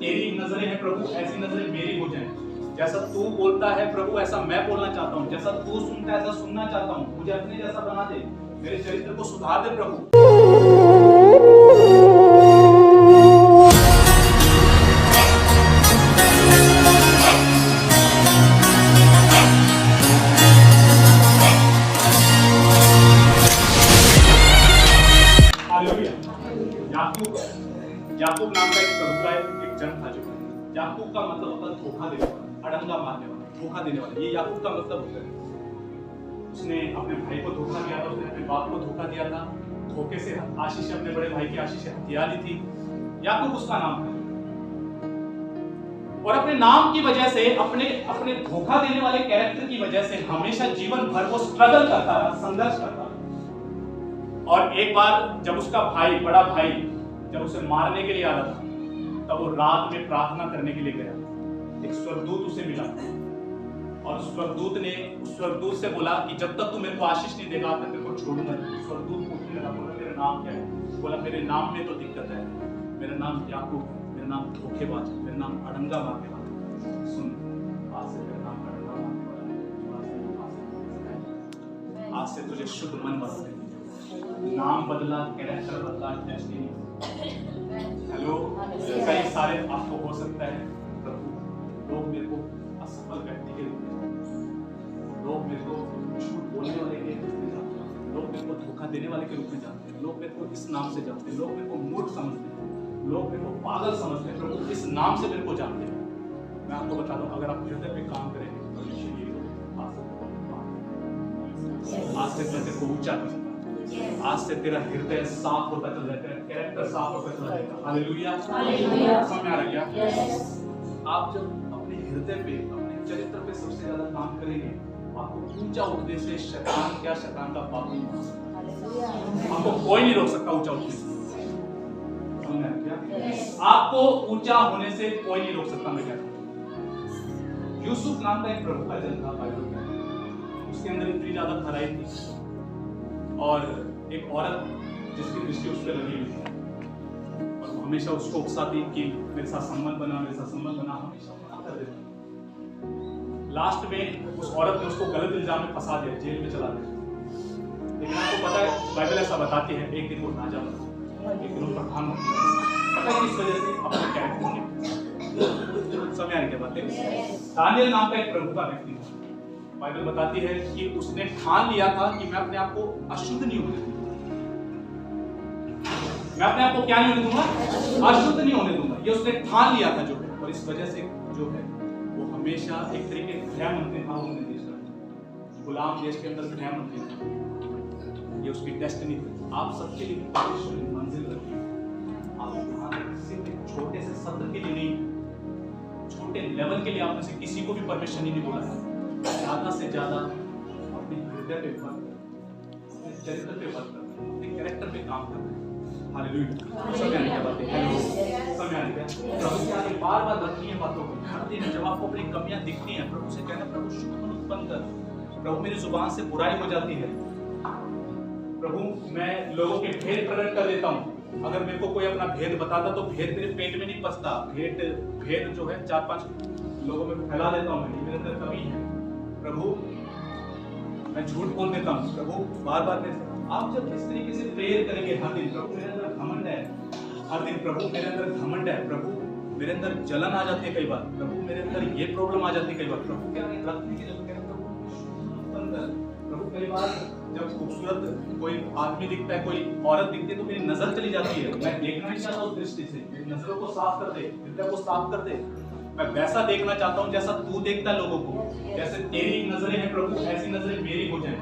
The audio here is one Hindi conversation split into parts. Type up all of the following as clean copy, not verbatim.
तेरी नजरें हैं प्रभु ऐसी नजरें मेरी हो जाएं। जैसा तू बोलता है प्रभु ऐसा मैं बोलना चाहता हूँ, जैसा तू सुनता है ऐसा सुनना चाहता हूँ। मुझे अपने जैसा बना दे, मेरे चरित्र को सुधार दे प्रभु। हालेलुया। याकूब नाम का एक प्रभु का एक जन था जो याकूब का मतलब होता है धोखा देने वाला, अड़ंगा मारने वाला, धोखा देने वाला। ये याकूब का मतलब होता है। उसने अपने भाई को धोखा दिया था, उसने अपने बाप को धोखा दिया था, धोखे से आशीष अपने बड़े भाई की आशीष हत्या ली थी। याकूब उसका नाम था। और अपने नाम की वजह से, अपने धोखा देने वाले कैरेक्टर की वजह से हमेशा जीवन भर वो स्ट्रगल करता रहा, संघर्ष करता रहा। और एक बार जब उसका भाई, बड़ा भाई जब उसे मारने के लिए आ रहा था, तब वो रात में प्रार्थना करने के लिए गया। एक स्वर्गदूत उसे मिला और स्वर्गदूत से बोला कि जब तक तू मेरे को आशीष नहीं देगा तब तेरे को छोड़ूंगा नहीं। स्वर्गदूत पूछने लगा, बोला तेरा नाम क्या है? बोला मेरे नाम में तो दिक्कत है, मेरा नाम याकूब है, मेरा नाम धोखेबाज है, मेरा नाम अड़ंगा मारने वाला है। सुन, आज से तेरा नाम अड़ंगा मारने वाला है, आज से तुझे शुद्ध मन बदल, नाम बदला, कैरेक्टर बदला, डेस्टिनी। हेलो, कई सारे आपको हो सकता है प्रभु लोग मेरे को असफल व्यक्ति के रूप में, लोग मेरे को झूठ बोलने वाले के रूप में जानते हैं, लोग मेरे को धोखा देने वाले के रूप में जानते हैं, लोग मेरे को इस नाम से जानते हैं, लोग मेरे को मूर्ख समझते हैं, लोग मेरे को पागल समझते हैं। प्रभु इस नाम से मेरे को जानते हैं। मैं आपको बता दूं, अगर आप हृदय पे काम करेंगे तो आज से मैं तेरे को ऊंचा कर सकता हूं। आज से तेरा हृदय साफ होता चला जाएगा, कैरेक्टर साफ होता चला जाएगा। हालेलुया, समझ में आ रहा क्या? आप जब अपने हृदय पे, अपने चरित्र पे सबसे ज्यादा काम करेंगे, आपको ऊंचा उठने से शैतान क्या, शैतान का पाप नहीं हो सकता। आपको कोई नहीं रोक सकता ऊंचा उठने से। समझ में आ रहा क्या? आपको ऊंचा होने से कोई नहीं रोक सकता। मैं कहता हूं, यूसुफ नाम का एक प्रभु का जन था बाइबल में। उसके अंदर इतनी ज्यादा खराई थी और एक औरत जिसकी दृष्टि उस पर लगी हुई थी और वो हमेशा उसको उकसाती कि मेरे साथ संबंध बना, मेरे साथ संबंध बना, हमेशा मना कर देती। लास्ट में उस औरत ने उसको गलत इल्जाम में फंसा दिया, जेल में चला दिया। लेकिन आपको पता है बाइबल ऐसा बताती है, एक दिन वो राजा बना, एक दिन वो प्रधानमंत्री बना। पता है किस वजह से? अपने कैरेक्टर ने। समझ आ रही क्या बातें? दानियल नाम का एक प्रभु का व्यक्ति था। बाइबल बताती है कि उसने ठान लिया था कि मैं अपने आप को अशुद्ध नहीं होने दूंगा। मैं अपने आप को क्या नहीं होने दूंगा? अशुद्ध नहीं होने दूंगा। ये उसने ठान लिया था जो है, और इस वजह से जो है वो हमेशा एक तरीके गृह मंत्री था उन्होंने देश का, गुलाम देश के अंदर गृह मंत्री था। ये उसकी डेस्टिनी थी। आप सबके लिए परमेश्वर ने मंजिल रखी है। आप यहाँ सिर्फ एक छोटे से सत्र के लिए नहीं, छोटे लेवल के लिए आपने से किसी को भी परमेश्वर ने नहीं बोला है। ज्यादा से ज्यादा अपने हृदय पे वर्क करना, अपने चरित्र पे वर्क करना, अपने कैरेक्टर पे काम करना है। हालेलुया, समझ आने क्या बातें? हेलो, समझ आने क्या? प्रभु के आगे बार-बार रखनी है बातों को। हर दिन जब आपको अपनी कमियां दिखती हैं, प्रभु से कहना, प्रभु शुद्ध मन उत्पन्न कर। प्रभु मेरी जुबान से बुराई हो जाती है, प्रभु मैं लोगों के भेद प्रकट कर देता हूँ। अगर मेरे को कोई अपना भेद बताता तो भेद मेरे पेट में नहीं पचता। भेद जो है 4-5 लोगों में फैला देता हूँ, मेरे अंदर कमी है। प्रभु मैं झूठ बोल देता हूँ। प्रभु बार-बार आप जब इस तरीके से प्रेयर करेंगे हर दिन, प्रभु मेरे अंदर घमंड है, हर दिन प्रभु मेरे अंदर घमंड है, प्रभु मेरे अंदर जलन आ जाती है कई बार, प्रभु मेरे अंदर ये प्रॉब्लम आ जाती है कई बार। प्रभु क्या रखने की जरूरत है? प्रभु कई बार जब खूबसूरत कोई आदमी दिखता है, कोई औरत दिखती है तो मेरी नजर चली जाती है। मैं देखना नहीं चाहता उस दृष्टि से। मेरी नजरों को साफ कर दे, हृदय को साफ कर दे। मैं वैसा देखना चाहता हूँ जैसा तू देखता है लोगों को। जैसे तेरी नजरें हैं प्रभु ऐसी नजरें मेरी हो जाएं।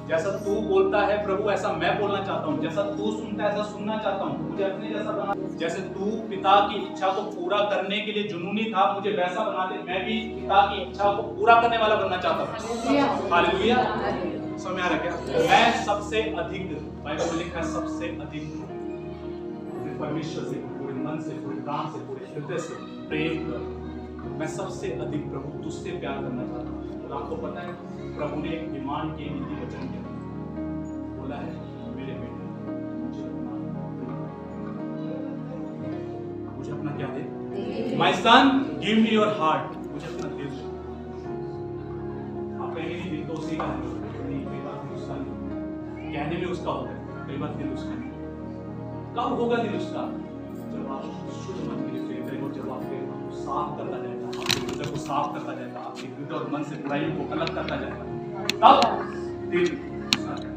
जैसा तू बोलता है प्रभु ऐसा मैं बोलना चाहता हूँ। जैसा तू सुनता है ऐसा सुनना चाहता हूँ। मुझे अपने जैसा बना। जैसे तू पिता की इच्छा को पूरा करने के लिए जुनूनी था, मुझे वैसा बना दे। मैं भी पिता की इच्छा को पूरा करने वाला बनना चाहता हूँ। हालेलुया, समझ आ रहा क्या? मैं सबसे अधिक, बाइबल में लिखा है सबसे अधिक परमेश्वर से पूरे मन से, पूरे प्राण से, पूरे हृदय से प्रेम कर। मैं सबसे अधिक प्रभु तुझसे प्यार करना चाहता हूँ। और आपको पता है प्रभु ने एक डिमांड की, नीति वचन किया, बोला है मेरे बेटे मुझे अपना क्या दे? My son give me your heart, मुझे अपना दिल दो। आप कहेंगे नहीं दिल तो उसी का है, नहीं कई बार दिल उसका नहीं, कहने में उसका होता है, कई बार दिल उसका नहीं। कब होगा दिल उसका? जब आप शुद्ध मन के लिए प्रेम करेंगे, जब आपके मन को साफ करता जाएगा, आपके हृदय को साफ करता जाएगा, आपके हृदय और मन से बुराइयों को अलग करता जाएगा, तब दिल उसका है।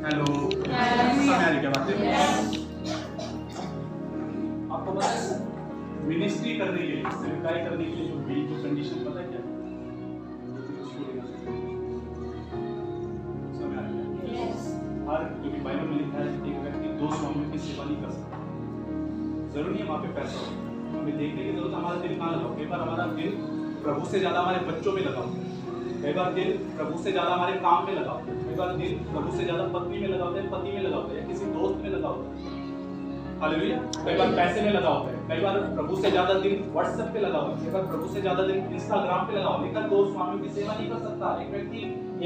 हेलो, समझ आ रही क्या बात है? आपको पता है मिनिस्ट्री करने के लिए, सेवकाई करने के लिए जो कंडीशन पता है क्या? समझ आ रही है? हर क्योंकि बाइबल में लिखा है एक व्यक्ति दो स्वामियों की सेवा नहीं कर सकता। जरूरी है वहाँ पे पैसा हो, हमें देखने की जरूरत, हमारा दिल कहाँ लगाओ। कई बार हमारा दिल प्रभु से ज्यादा हमारे बच्चों में लगाओ, कई बार दिल प्रभु से ज्यादा हमारे काम में लगाओ, कई बार दिल प्रभु से ज्यादा पत्नी में लगाओ है, पति में लगाओ है, या किसी दोस्त में लगाओ है। हालेलुया। कई बार पैसे में लगा होता है, कई बार प्रभु से ज्यादा दिन व्हाट्सएप पे लगा होता है, कई बार प्रभु से ज्यादा दिन इंस्टाग्राम पे लगा होता है। लेकिन दो स्वामियों की सेवा नहीं कर सकता। एक व्यक्ति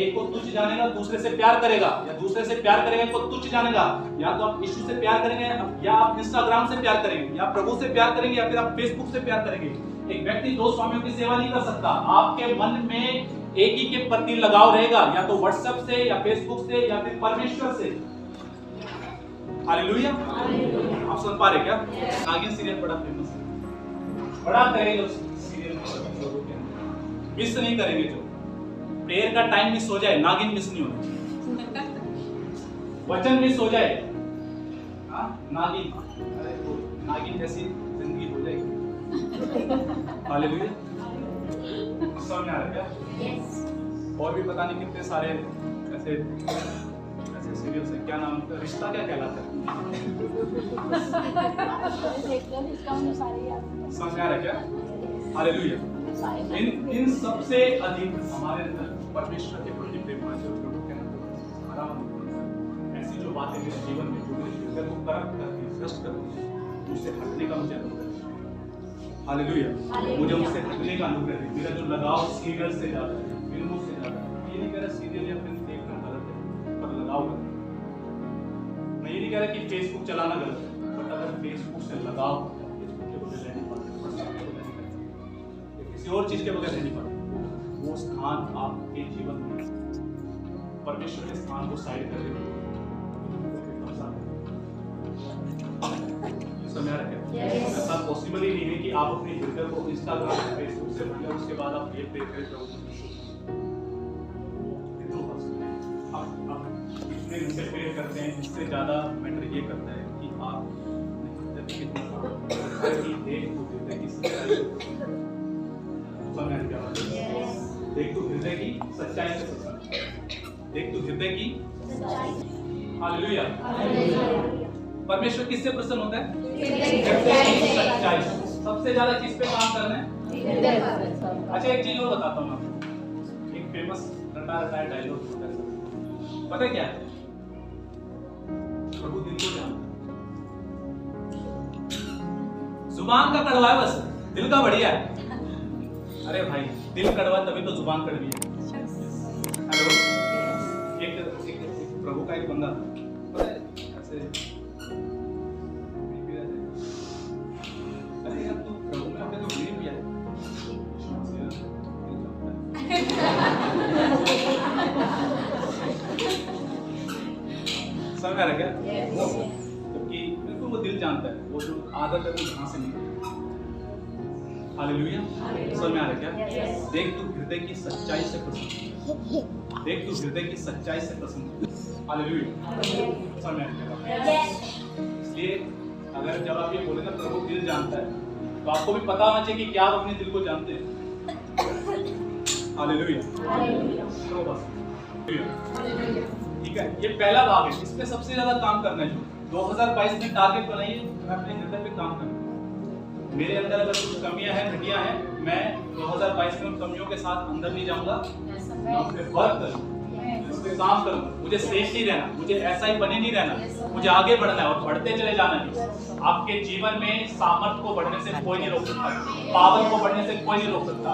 एक को तुच्छ जानेगा, दूसरे से प्यार करेगा, या दूसरे से प्यार करेगा को तुच्छ जानेगा। या तो आप यीशु से प्यार करेंगे, या आप इंस्टाग्राम से प्यार करेंगे, या प्रभु से प्यार करेंगे, या फिर आप फेसबुक से प्यार करेंगे। एक व्यक्ति दो स्वामियों की सेवा नहीं कर सकता। आपके मन में एक ही के प्रति लगाव रहेगा, या तो व्हाट्सएप से, या फेसबुक से, या फिर परमेश्वर से। हालेलुया। आप सुन पा रहे क्या? नागिन सीरियल बड़ा फेमस है, बड़ा करेंगे सीरियल मिस नहीं करेंगे। जो प्रेयर का टाइम मिस हो जाए, नागिन मिस नहीं होना। वचन मिस हो जाए, नागिन, अरे वो नागिन जैसी जिंदगी हो जाएगी। हालेलुया। समझ आ रहा है क्या? और भी पता नहीं कितने सारे ऐसे सीरियल से, क्या नाम है, रिश्ता क्या कहलाता है? समझ आ रहा है क्या? हालेलुया। इन सबसे अधिक हमारे अंदर परमेश्वर के प्रति प्रेम होना चाहिए। ऐसी जो बातें मेरे जीवन में जो मेरे हृदय को करप्ट करती है, भ्रष्ट करती है, उससे हटने का मुझे अनुग्रह है। हालेलुया। मुझे उससे हटने का अनुग्रह है। मेरा जो लगाव सीरियल से ज्यादा है, फिल्मों से ज्यादा है। ये नहीं कह रहा सीरियल या फिल्म देखना गलत है, पर लगाव गलत है। मैं ये नहीं कह रहा कि फेसबुक चलाना गलत है, बट अगर फेसबुक से लगाव, फेसबुक के बगैर रहने पाते, किसी और चीज के बगैर रहने पाते, वो स्थान आपके जीवन में परमेश्वर के स्थान को साइड कर देगा। समझ आ रहा है? ऐसा पॉसिबल ही नहीं है कि आप अपने हृदय को इंस्टाग्राम और फेसबुक से भर लें, उसके बाद आप ये प्रे करें इतने इनसे प्रेयर करते हैं। इससे ज्यादा मैटर ये करता है कि आप देख तो हृदय की सच्चाई से पसंद, देख तो हृदय की। हालेलुया। परमेश्वर किससे प्रसन्न होता है? हृदय की सच्चाई। सबसे ज्यादा किस पे काम करना है? अच्छा एक चीज और बताता हूँ आपको। एक फेमस रटा रटाया डायलॉग होता है, पता है क्या है? प्रभु दिल को जानता है। जुबान का कड़वा है, बस दिल का बढ़िया है। अरे भाई दिल कड़वा तभी तो जुबान कड़वी है। हेलो, एक प्रभु का एक बंदा था, पता है ऐसे, अरे यार तू प्रभु में आके तो बीड़ी पिया है। समझ आ रहा है क्या? क्योंकि बिल्कुल वो दिल जानता है, वो जो आदत है वो कहाँ से निकली। हालेलुया। समझ में आ रहा है क्या? देख तू हृदय की सच्चाई से प्रसन्न, देख तू हृदय की सच्चाई से प्रसन्न। हालेलुया। समझ में आ रहा है? इसलिए अगर जब आप ये बोले ना प्रभु दिल जानता है, तो आपको भी पता होना चाहिए कि क्या आप अपने दिल को जानते हैं। हालेलुया। तो बस ठीक है, ये पहला भाग है। इसमें सबसे ज्यादा काम करना है। जो 2022 में टारगेट बनाइए, मैं अपने हृदय पे काम करूँ। मेरे अंदर अगर कुछ कमियां हैं, घटियां हैं, मैं 2022 में उन कमियों के साथ अंदर नहीं जाऊंगा, मैं उस पर वर्क करूँ, उस पर काम करूँ। मुझे सेफ नहीं रहना, मुझे ऐसा ही बने नहीं रहना, मुझे आगे बढ़ना है और बढ़ते चले जाना है। आपके जीवन में सामर्थ को बढ़ने से कोई नहीं रोक सकता, पावर को बढ़ने से कोई नहीं रोक सकता।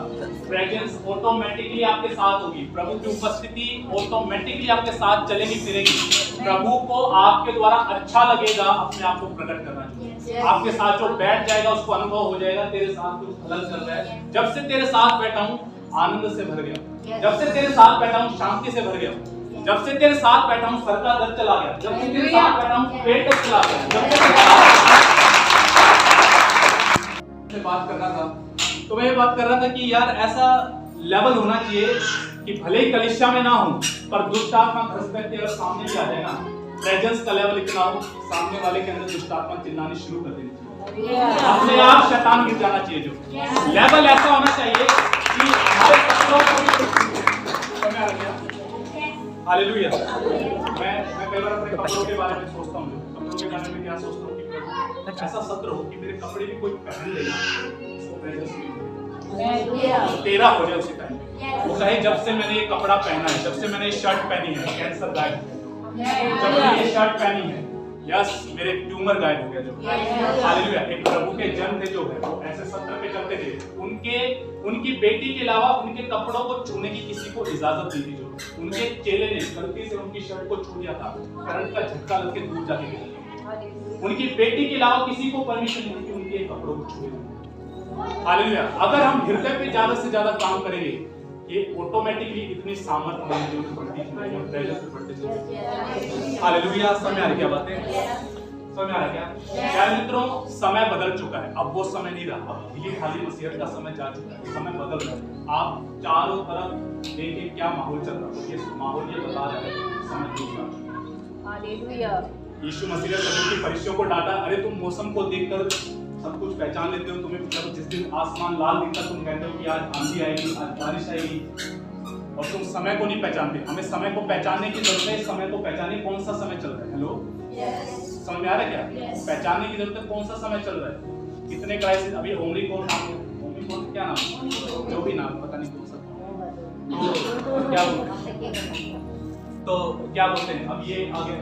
प्रेजेंस ऑटोमेटिकली आपके साथ होगी, प्रभु की उपस्थिति ऑटोमेटिकली आपके साथ चलेगी फिरेगी। प्रभु को आपके द्वारा अच्छा लगेगा अपने आप को प्रकट करना चाहिए। आपके साथ जो बैठ जाएगा उसको अनुभव हो जाएगा तेरे साथ कुछ अलग चल रहा है। जब से तेरे साथ बैठा हूँ आनंद से भर गया, जब से तेरे साथ बैठा हूँ शांति से भर गया, जब से तेरे साथ बैठा हूँ सर का दर्द चला गया, जब से तेरे साथ बैठा हूँ पेट दर्द चला गया, जब से बात कर रहा था तो मैं ये बात कर रहा था कि यार ऐसा लेवल होना चाहिए कि भले ही कलीसिया में ना हो पर दुष्ट आत्मा खसकते अगर सामने भी आ जाए ना, प्रेजेंस का लेवल इतना हो सामने वाले के अंदर दुष्ट आत्मा चिल्लानी शुरू कर देनी चाहिए, अपने आप शैतान गिर जाना चाहिए। जो लेवल ऐसा होना चाहिए कि हमारे कपड़ों को समझ आ गया। हालेलुया। मैं कई बार अपने कपड़ों के बारे में सोचता हूँ, कपड़ों के बारे में क्या सोचता हूँ कि ऐसा सत्र हो कि मेरे कपड़े भी कोई पहन लेगा उसको प्रेजेंस में तेरा हो जाए उसी टाइम वो कहे जब से मैंने ये कपड़ा पहना है, जब से मैंने ये शर्ट पहनी है कैंसर गायब, जब मैंने ये शर्ट पहनी है यस मेरे ट्यूमर गायब हो गया। जो हालेलुया। एक प्रभु के जन थे जो है वो ऐसे सत्र पे चलते थे, उनकी बेटी के अलावा उनके कपड़ों को छूने की किसी को इजाजत नहीं थी। जो उनके चेले ने गलती से उनकी शर्ट को छू दिया था, करंट का झटका लग के दूर जाके गिर। उनकी बेटी के अलावा किसी को परमिशन नहीं थी उनके कपड़ों को छूने की। हालेलुया। अगर हम हृदय पे ज्यादा से ज्यादा काम करेंगे ये ऑटोमेटिकली इतनी सामर्थ्य बढ़ती है। हालेलुया। समझ आ रही क्या बात है? समझ आ रहा क्या? प्यारे मित्रों समय बदल चुका है, अब वो समय नहीं रहा, अब ढीली खाली मसीहत का समय जा चुका है, समय बदल रहा है। आप चारों तरफ देखिए क्या माहौल चल रहा है, ये माहौल ये बता रहा है समय दूसरा। हालेलुया। यीशु मसीह ने सभी फरीसियों को डांटा, अरे तुम मौसम को देखकर सब कुछ पहचान लेते हो, तुम्हें जब जिस दिन आसमान लाल दिखता तुम कहते हो कि आज आंधी आएगी, आज बारिश आएगी, और तुम समय को नहीं पहचानते। हमें समय को पहचानने की जरूरत है। समय को पहचाने कौन सा समय चल रहा है। हेलो समझ में आ रहा है क्या? पहचानने की जरूरत है कौन सा समय चल रहा है। कितने क्राइसिस अभी ओमिक्रॉन क्या नाम जो भी नाम पता नहीं कौन सा तो क्या क्या बोलते हैं अब ये आगे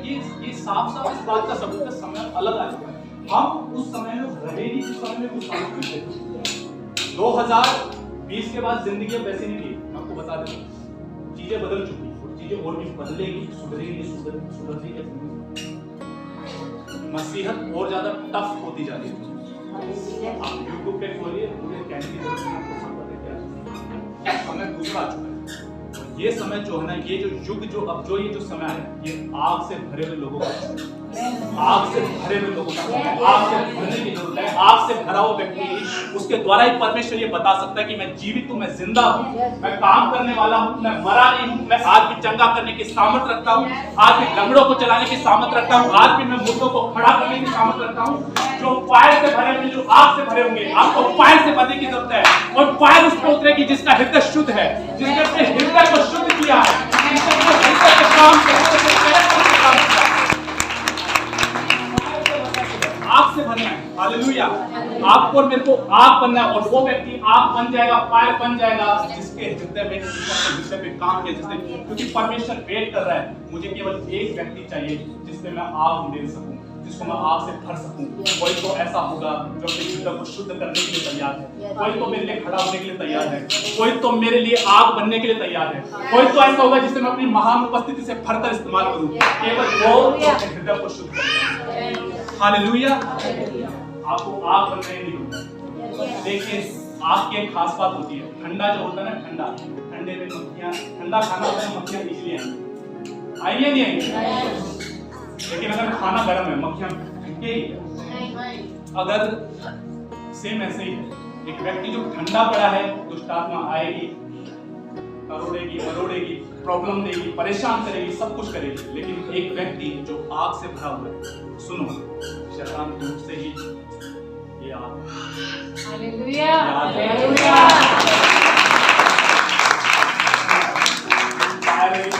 ये साफ साफ इस बात का सबूत है समय अलग आ चुका है। हम उस समय में रहे ही उस समय में कुछ काम करते थे। 2020 के बाद जिंदगी अब वैसी नहीं थी। मैं आपको बता देता हूँ चीजें बदल चुकी और चीजें और भी बदलेगी, सुधरेगी कैसे? मसीहत और ज्यादा टफ होती जा रही है। आप यूट्यूब पे खोलिए, मुझे कहने की जरूरत नहीं, आपको सब पता है क्या समय दूसरा आ चुका है। ये समय जो है ना, ये जो युग जो अब जो ये जो समय है ये आग से भरे हुए लोगों का, आग से भरे हुए लोगों का, आग से भरने की जरूरत है। आग से भरा हुआ व्यक्ति उसके द्वारा ही परमेश्वर ये बता सकता है कि मैं जीवित हूँ, मैं जिंदा हूँ, मैं काम करने वाला हूँ, मैं मरा नहीं हूँ, मैं आज भी चंगा करने की सामर्थ रखता हूँ, आज भी लंगड़ों को चलाने की सामर्थ रखता हूँ, आज भी मैं मुर्दों को खड़ा करने की सामर्थ रखता हूँ। जो फायर से भरे होंगे, जो आग से भरे होंगे, आपको फायर से भरने की जरूरत है। और फायर उस पर उतरेगी जिसका हृदय शुद्ध है, जिसने अपने हृदय को शुद्ध किया है, जिसने अपने हृदय के काम से आग से भरना है। हालेलुया। आपको और मेरे को आग बनना है, और वो व्यक्ति आग बन जाएगा, फायर बन जाएगा जिसके हृदय में विषय पे काम किया, जिसने, क्योंकि परमेश्वर वेट कर रहा है। मुझे केवल एक व्यक्ति चाहिए जिसमें मैं आग उड़ेल सकूं, जिसको मैं आग से भर सकूं। कोई तो ऐसा होगा जो अपने हृदय को शुद्ध करने के लिए तैयार है, कोई तो मेरे लिए खड़ा होने के लिए तैयार है, कोई तो मेरे लिए आग बनने के लिए तैयार है, कोई तो ऐसा होगा जिसे मैं अपनी महान उपस्थिति से भरकर इस्तेमाल करूं। केवल वो अपने हृदय को शुद्ध करेगा। हालेलुया। आपको आग बनना ही नहीं होता। देखिए आग की एक खास बात होती है, ठंडा जो होता है ना, ठंडे में मक्खियां, ठंडा खाना होता है, मक्खियां इजीली आएंगी, नहीं आएंगी। लेकिन अगर खाना गर्म है मक्खियां भटकेगी। अगर सेम ऐसे ही है, एक व्यक्ति जो ठंडा पड़ा है दुष्ट आत्मा आएगी, करोड़ेगी, मरोड़ेगी, प्रॉब्लम देगी, परेशान करेगी, सब कुछ करेगी। लेकिन एक व्यक्ति जो आग से भरा हुआ है, सुनो, शैतान दूर से ही ये आग है। हालेलुया। हालेलुया।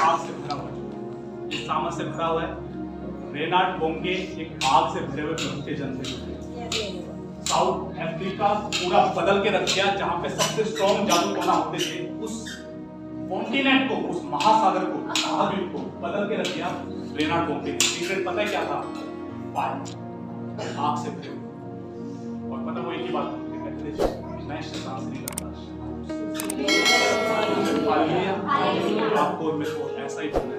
आग से भरा हुआ है, इस सामर्थ से भरा हुआ है। रेनार्ड बोंगे एक आग से भरे हुए प्रभु के जन थे। साउथ अफ्रीका पूरा बदल के रख दिया, जहां पे सबसे स्ट्रॉन्ग जादू टोना होते थे, उस कॉन्टिनेंट को, उस महासागर को, महाद्वीप को बदल के रख दिया रेनार्ड बोंगे। सीक्रेट पता है क्या था? फायर, आग से भरे हुए। और पता वो एक ही बात कहते थे, मैं शैतान से नहीं करता। आपको और मेरे को ऐसा ही करना है।